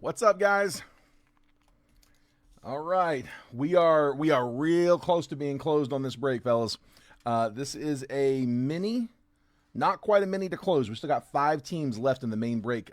What's up, guys? All right, we are real close to being closed on this break, fellas. This is a mini, not quite a mini to close. We still got 5 teams left in the main break.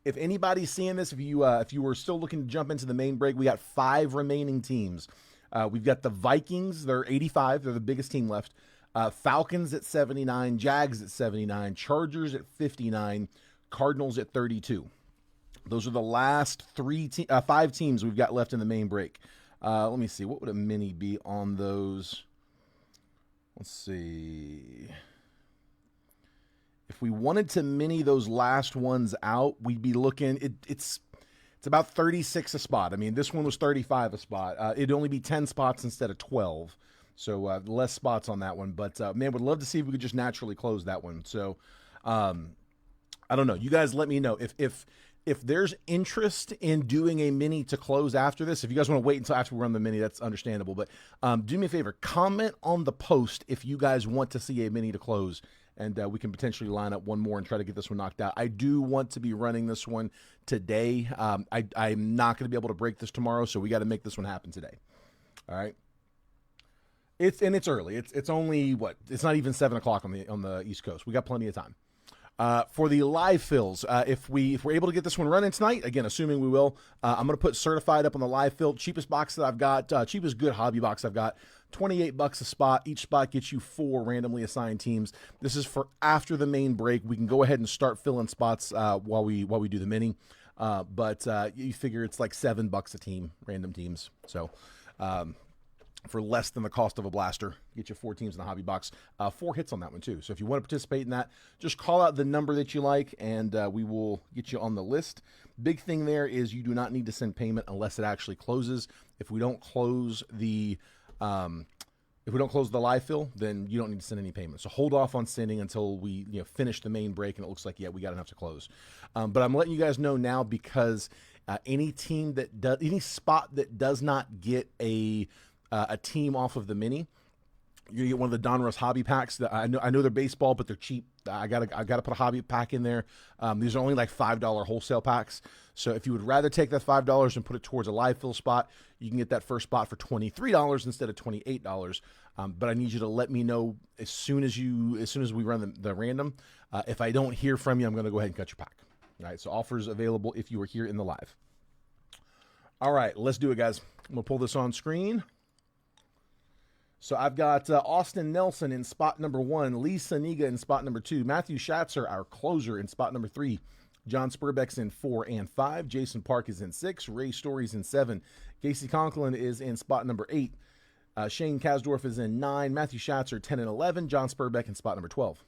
If anybody's seeing this, if you were still looking to jump into the main break, we got 5 remaining teams. We've got the Vikings. They're 85. They're the biggest team left. Falcons at 79, Jags at 79, Chargers at 59, Cardinals at 32. Those are the last 5 teams we've got left in the main break. Let me see. What would a mini be on those? Let's see. If we wanted to mini those last ones out, we'd be looking. It's about 36 a spot. I mean, this one was 35 a spot. It'd only be 10 spots instead of 12. So less spots on that one. But, man, would love to see if we could just naturally close that one. So I don't know. You guys let me know. If there's interest in doing a mini to close after this, if you guys want to wait until after we run the mini, that's understandable. But do me a favor, comment on the post if you guys want to see a mini to close, and we can potentially line up one more and try to get this one knocked out. I do want to be running this one today. I'm not going to be able to break this tomorrow, so we got to make this one happen today. All right. It's early. It's only it's not even 7 o'clock on the East Coast. We got plenty of time. For the live fills, if we're able to get this one running tonight, again, assuming we will, I'm going to put certified up on the live fill. Cheapest box that I've got, cheapest good hobby box I've got, $28 a spot. Each spot gets you 4 randomly assigned teams. This is for after the main break. We can go ahead and start filling spots while we do the mini. But you figure it's like $7 a team, random teams. So for less than the cost of a blaster, get you 4 teams in the hobby box. 4 hits on that one too. So if you want to participate in that, just call out the number that you like, and we will get you on the list. Big thing there is you do not need to send payment unless it actually closes. If we don't close the live fill, then you don't need to send any payment. So hold off on sending until we finish the main break, and it looks like we got enough to close. But I'm letting you guys know now because any spot that does not get a team off of the mini, you're gonna get one of the Donruss hobby packs. That I know they're baseball, but they're cheap. I gotta put a hobby pack in there. These are only like $5 wholesale packs. So if you would rather take that $5 and put it towards a live fill spot, you can get that first spot for $23 instead of $28. But I need you to let me know as soon as we run the random. If I don't hear from you, I'm gonna go ahead and cut your pack. All right. So offers available if you were here in the live. All right, let's do it, guys. I'm gonna pull this on screen. So I've got Austin Nelson in spot number 1, Lee Saniga in spot number 2, Matthew Schatzer, our closer, in spot number 3, John Spurbeck's in 4 and 5, Jason Park is in 6, Ray Story's in 7, Casey Conklin is in spot number 8, Shane Kasdorf is in 9, Matthew Schatzer 10 and 11, John Spurbeck in spot number 12.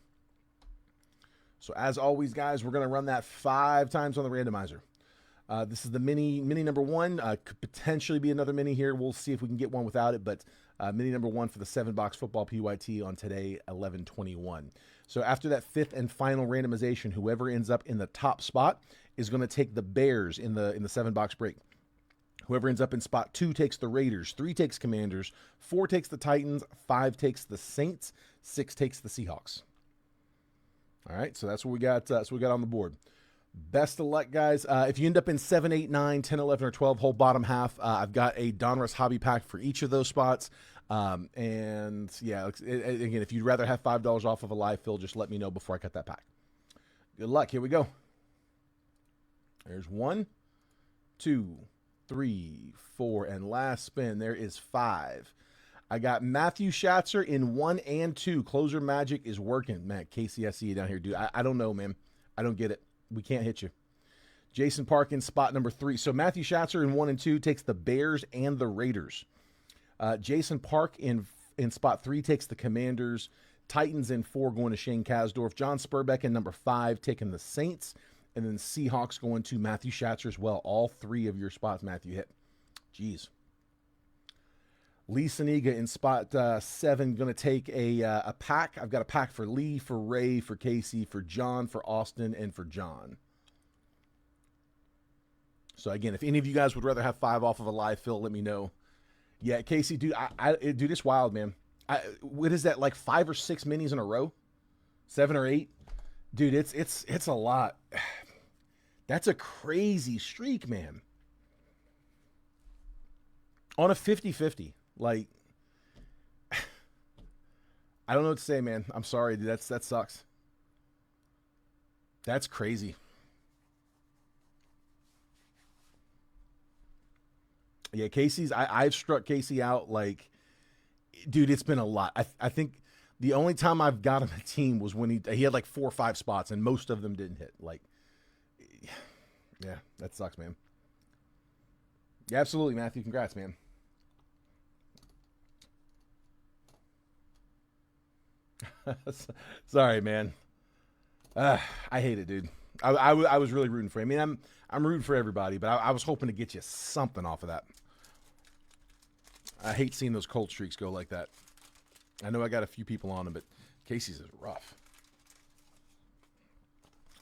So as always, guys, we're going to run that 5 times on the randomizer. This is the mini number 1. Could potentially be another mini here. We'll see if we can get one without it, but mini number 1 for the 7-box football PYT on today, 11/21. So after that 5th and final randomization, whoever ends up in the top spot is going to take the Bears in the 7-box break. Whoever ends up in spot 2 takes the Raiders, 3 takes Commanders, 4 takes the Titans, 5 takes the Saints, 6 takes the Seahawks. All right, so that's what we got. That's what we got on the board. Best of luck, guys. If you end up in 7, 8, 9, 10, 11, or 12, whole bottom half, I've got a Donruss hobby pack for each of those spots. And yeah, again, if you'd rather have $5 off of a live fill, just let me know before I cut that pack. Good luck. Here we go. There's 1, 2, 3, 4, and last spin. There is 5. I got Matthew Schatzer in 1 and 2. Closer magic is working. Man, Casey, I see you down here, dude. I don't know, man. I don't get it. We can't hit you. Jason Park in spot number 3. So Matthew Schatzer in 1 and 2 takes the Bears and the Raiders. Jason Park in spot 3 takes the Commanders. Titans in 4 going to Shane Kasdorf. John Spurbeck in number 5 taking the Saints. And then Seahawks going to Matthew Schatzer as well. All 3 of your spots Matthew hit. Jeez. Lee Saniga in spot 7 going to take a pack. I've got a pack for Lee, for Ray, for Casey, for John, for Austin, and for John. So again, if any of you guys would rather have 5 off of a live fill, let me know. Yeah, Casey, dude, dude, it's wild, man. What is that, like 5 or 6 minis in a row? 7 or 8? Dude, it's a lot. That's a crazy streak, man. On a 50-50. Like, I don't know what to say, man. I'm sorry, dude. That sucks. That's crazy. Yeah, I've struck Casey out like, dude, it's been a lot. I think the only time I've got him a team was when he had like 4 or 5 spots and most of them didn't hit. Like, yeah, that sucks, man. Yeah, absolutely, Matthew. Congrats, man. Sorry, man. I hate it, dude. I was really rooting for him. I mean, I'm rooting for everybody, but I was hoping to get you something off of that. I hate seeing those cold streaks go like that. I know I got a few people on him, but Casey's is rough.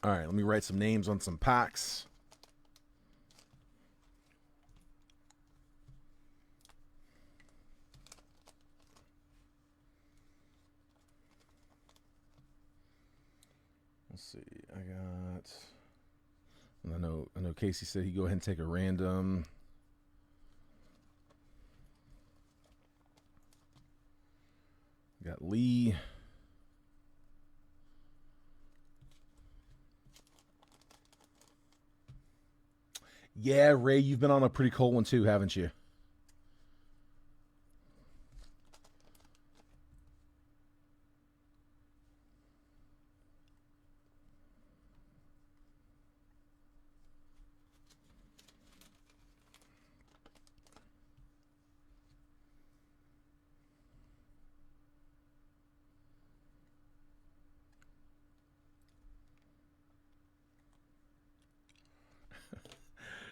All right, let me write some names on some packs. Let's see. I know Casey said he'd go ahead and take a random. Got Lee. Yeah, Ray, you've been on a pretty cold one too, haven't you?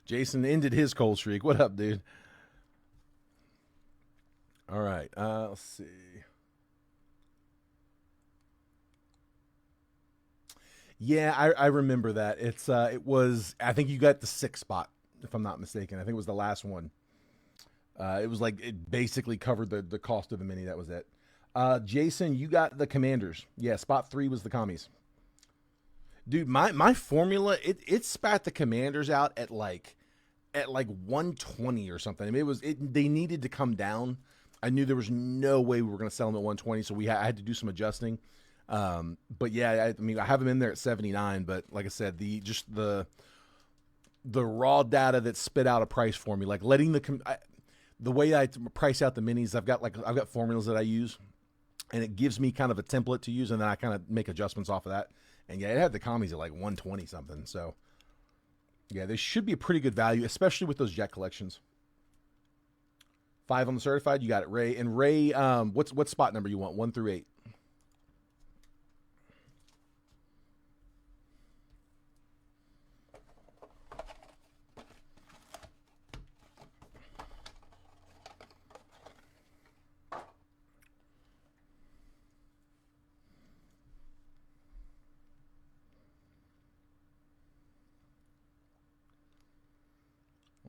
Jason ended his cold streak. What up, dude? All right. Let's see. Yeah, I remember that. It was, I think you got the 6th spot, if I'm not mistaken. I think it was the last one. It was like it basically covered the cost of the mini. That was it. Jason, you got the Commanders. Yeah, spot 3 was the commies. Dude, my formula it spat the Commanders out at like 120 or something. I mean, they needed to come down. I knew there was no way we were going to sell them at 120, so I had to do some adjusting. But yeah, I mean, I have them in there at 79. But like I said, the raw data that spit out a price for me, like letting the way I price out the minis, I've got formulas that I use, and it gives me kind of a template to use, and then I kind of make adjustments off of that. And yeah, it had the commies at like 120 something. So yeah, they should be a pretty good value, especially with those jet collections. 5 on the certified, you got it, Ray. And Ray, what spot number you want? 1 through 8.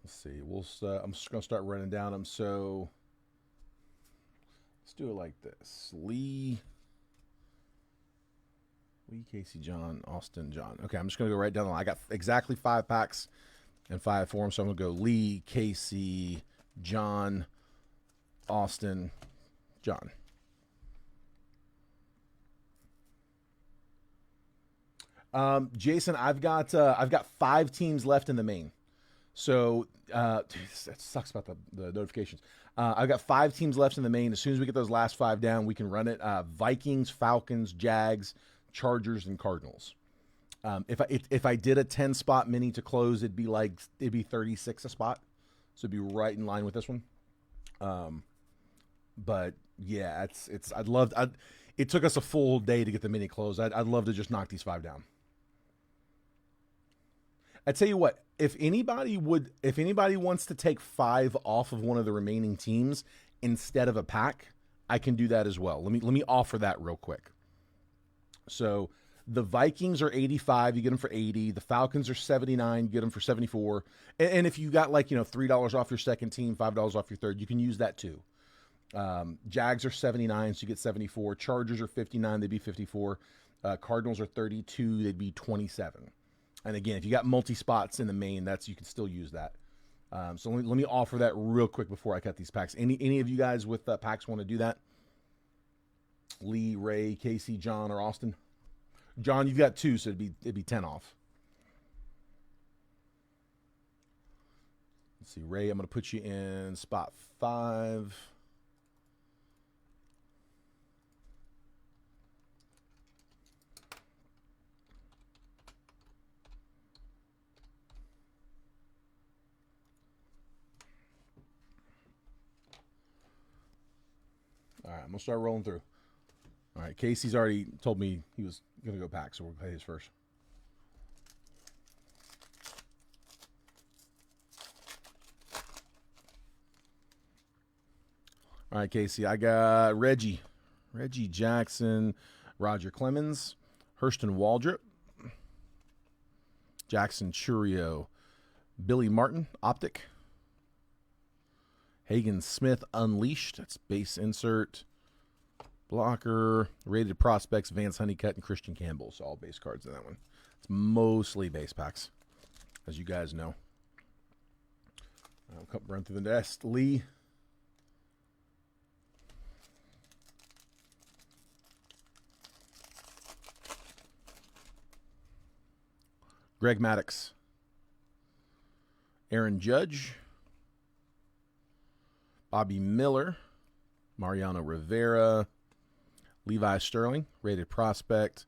Let's see. I'm just gonna start running down them. So let's do it like this: Lee, Casey, John, Austin, John. Okay, I'm just gonna go right down the line. I got exactly 5 packs and 5 for them, so I'm gonna go Lee, Casey, John, Austin, John. Jason, I've got 5 teams left in the main. So, dude, that sucks about the notifications. I've got 5 teams left in the main. As soon as we get those last 5 down, we can run it. Vikings, Falcons, Jags, Chargers, and Cardinals. If I did a 10 spot mini to close, it'd be 36 a spot, so it'd be right in line with this one. But yeah, it took us a full day to get the mini closed. I'd love to just knock these 5 down. I tell you what, if anybody wants to take 5 off of one of the remaining teams instead of a pack, I can do that as well. Let me offer that real quick. So the Vikings are 85, you get them for 80. The Falcons are 79, you get them for 74. And if you got $3 off your second team, $5 off your third, you can use that too. Jags are 79, so you get 74. Chargers are 59, they'd be 54. Cardinals are 32, they'd be 27. And again, if you got multi-spots in the main, you can still use that. So let me offer that real quick before I cut these packs. Any of you guys with packs want to do that? Lee, Ray, Casey, John, or Austin? John, you've got 2, so it'd be 10 off. Let's see, Ray, I'm going to put you in spot 5. All right, I'm going to start rolling through. All right, Casey's already told me he was going to go pack, so we'll play his first. All right, Casey, I got Reggie Jackson, Roger Clemens, Hurston Waldrop, Jackson Churio, Billy Martin, Optic, Hagen Smith, Unleashed, that's base insert, blocker, rated prospects, Vance Honeycutt, and Christian Campbell. So all base cards in that one. It's mostly base packs, as you guys know. I'll run through the nest. Lee. Greg Maddux. Aaron Judge. Bobby Miller. Mariano Rivera. Levi Sterling, rated prospect.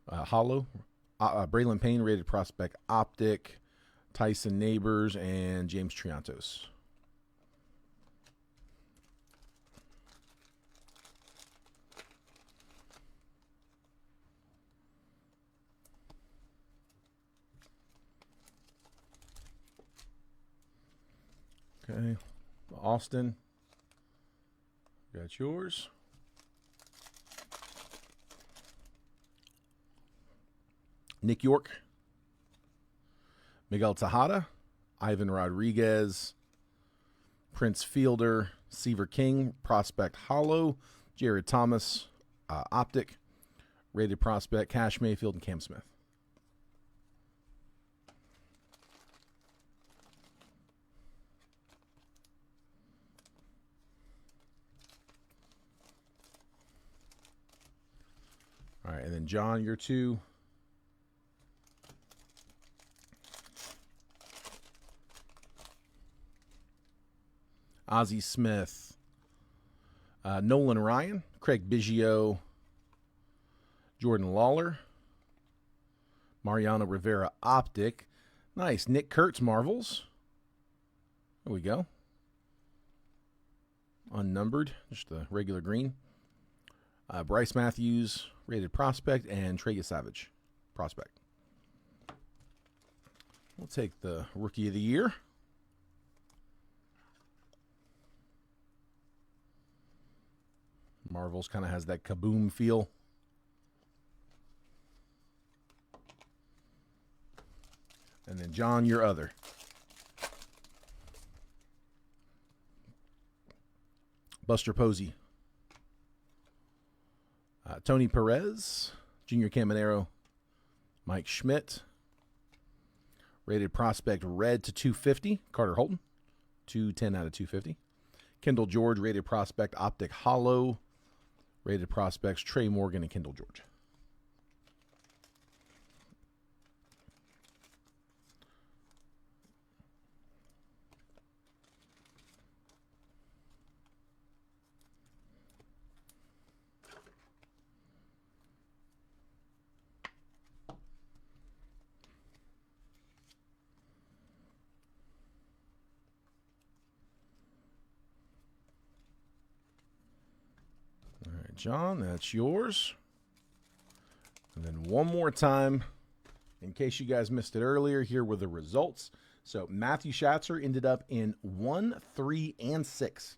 Hollow. Braylon Payne, rated prospect. Optic. Tyson Neighbors, and James Triantos. Okay. Austin, got yours. Nick York, Miguel Tejada, Ivan Rodriguez, Prince Fielder, Seaver King, Prospect Hollow, Jared Thomas, Optic, rated prospect, Cash Mayfield, and Cam Smith. All right, and then John, you're 2. Ozzie Smith, Nolan Ryan, Craig Biggio, Jordan Lawler, Mariano Rivera Optic. Nice. Nick Kurtz Marvels. There we go. Unnumbered, just the regular green. Bryce Matthews, rated prospect, and Trey Savage, prospect. We'll take the Rookie of the Year. Marvels kind of has that kaboom feel. And then John, your other. Buster Posey. Tony Perez, Junior Caminero, Mike Schmidt. Rated prospect red to 250, Carter Holton, 210 out of 250. Kendall George, rated prospect Optic Hollow. Rated prospects Trey Morgan and Kendall George. John, that's yours. And then one more time, in case you guys missed it earlier, here were the results. So Matthew Schatzer ended up in 1, 3, and 6.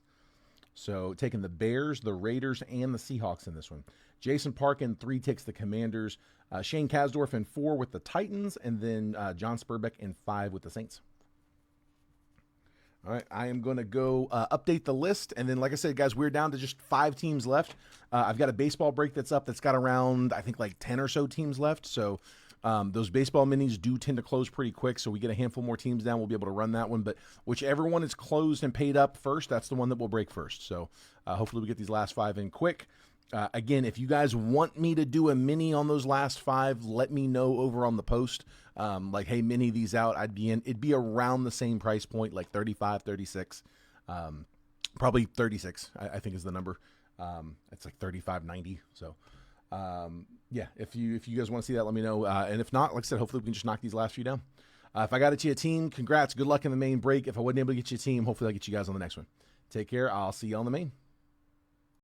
So taking the Bears, the Raiders, and the Seahawks in this one. Jason Park in 3 takes the Commanders. Shane Kasdorf in 4 with the Titans. And then John Spurbeck in 5 with the Saints. All right, I am going to go update the list. And then, like I said, guys, we're down to just 5 teams left. I've got a baseball break that's up that's got around, I think, like 10 or so teams left. So Those baseball minis do tend to close pretty quick, so we get a handful more teams down, we'll be able to run that one. But whichever one is closed and paid up first, that's the one that will break first. So hopefully we get these last 5 in quick. Again, if you guys want me to do a mini on those last 5, let me know over on the post. Like, hey, mini these out. It'd be around the same price point, like 35, 36. Probably 36, I think is the number. It's like 35.90. So, yeah, if you guys want to see that, let me know. And if not, like I said, hopefully we can just knock these last few down. If I got it to you a team, congrats. Good luck in the main break. If I wasn't able to get you a team, hopefully I'll get you guys on the next one. Take care. I'll see you on the main.